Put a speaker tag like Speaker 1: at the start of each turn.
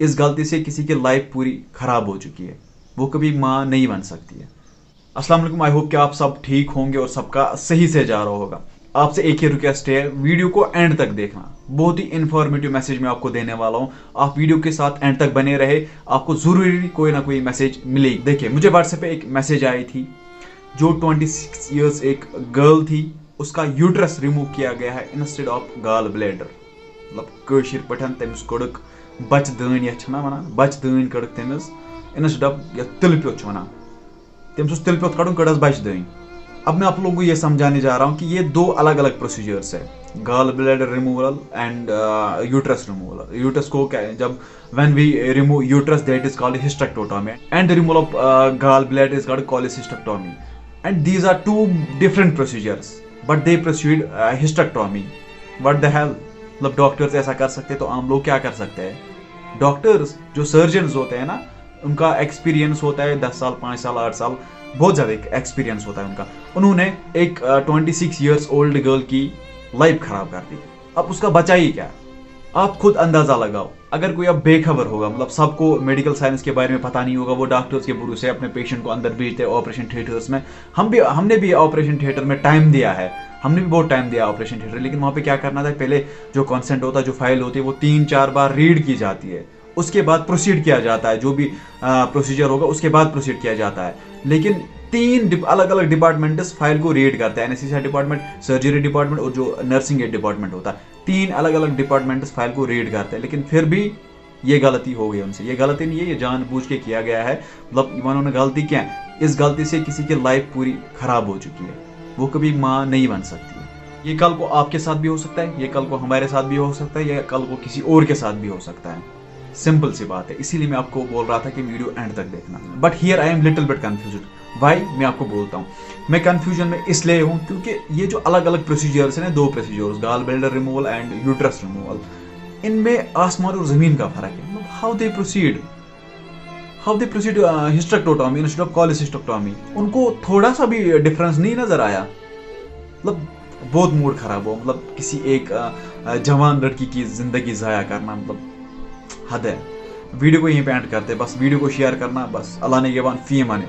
Speaker 1: इस गलती से किसी की लाइफ पूरी खराब हो चुकी है, वो कभी माँ नहीं बन सकती है। अस्सलाम वालेकुम, आई होप कि आप सब ठीक होंगे और सबका सही से जा रहा होगा। आपसे एक ही रिक्वेस्ट है, वीडियो को एंड तक देखना। बहुत ही इंफॉर्मेटिव मैसेज मैं आपको देने वाला हूं। आप वीडियो के साथ एंड तक बने रहे, आपको जरूरी कोई ना कोई मैसेज मिलेगी। देखिए, मुझे व्हाट्सएप पे एक मैसेज आई थी। जो 26 ईयर्स एक गर्ल थी, उसका यूट्रस रिमूव किया गया है इंस्टेड ऑफ गाल ब्लैडर। मतलब कशिर पठन तमिस कोड़क बच दान या वन बच दान कड़क तमिस इंस्टेड ऑफ तिल प्योत वन तमिस तिल प्योत कड़न कड़स बच दान। अब मैं आप लोगों को ये समझाने जा रहा हूँ कि ये दो अलग अलग प्रोसीजर्स है, gall bladder removal and uterus removal. Uterus को क्या है, जब when we remove uterus that is called hysterectomy and the removal of gall bladder is called hysterectomy, and these are two different procedures but they proceed hysterectomy. What the hell, मतलब doctors ऐसा कर सकते तो आम लोग क्या कर सकते हैं? डॉक्टर्स जो सर्जन होते हैं ना, उनका एक्सपीरियंस होता है 10 साल 5 साल 8 साल, बहुत ज्यादा एक्सपीरियंस होता है उनका। उन्होंने एक 26 ईयर्स ओल्ड गर्ल की लाइफ खराब कर दी। अब उसका बचा ही क्या? आप खुद अंदाजा लगाओ। अगर कोई अब बेखबर होगा, मतलब सबको मेडिकल साइंस के बारे में पता नहीं होगा, वो डॉक्टर्स के भरोसे अपने पेशेंट को अंदर भेजते हैं ऑपरेशन थिएटर्स में। हमने भी ऑपरेशन थिएटर में टाइम दिया है, हमने भी बहुत टाइम दिया ऑपरेशन थिएटर। लेकिन वहां पे क्या करना था, पहले जो कॉन्सेंट होता है, जो फाइल होती है, वो 3-4 बार रीड की जाती है, उसके बाद प्रोसीड किया जाता है। जो भी प्रोसीजर होगा उसके बाद प्रोसीड किया जाता है। लेकिन 3 अलग अलग डिपार्टमेंट्स फाइल को रीड करते हैं, एनेस्थीसिया डिपार्टमेंट, सर्जरी डिपार्टमेंट और जो नर्सिंग डिपार्टमेंट होता है। 3 अलग अलग डिपार्टमेंट्स फाइल को रीड करते हैं। लेकिन फिर भी ये गलती हो गई उनसे। ये गलती नहीं है, ये जानबूझ के किया गया है। मतलब उन्होंने गलती क्या है, इस गलती से किसी की लाइफ पूरी खराब हो चुकी है, वो कभी माँ नहीं बन सकती है। ये कल को आपके साथ भी हो सकता है, ये कल को हमारे साथ भी हो सकता है, या कल को किसी और के साथ भी हो सकता है। सिंपल सी बात है, इसीलिए मैं आपको बोल रहा था कि वीडियो एंड तक देखना। But here I am little bit confused. Why, मैं आपको बोलता हूँ। मैं कंफ्यूजन में इसलिए हूँ क्योंकि ये जो अलग अलग प्रोसीजर्स हैं, 2 procedures, gall bladder removal and uterus removal, इनमें आसमान और जमीन का फर्क है। मतलब how they proceed hysterectomy instead of cholecystectomy. उनको थोड़ा सा भी डिफरेंस नहीं नजर आया। मतलब बहुत मूड खराब हो, मतलब किसी एक जवान लड़की की जिंदगी जाया करना, मतलब हद है। वीडियो को यहीं पे एंड करते, बस वीडियो को शेयर करना, बस अल्लाह ने ये बात फी माने।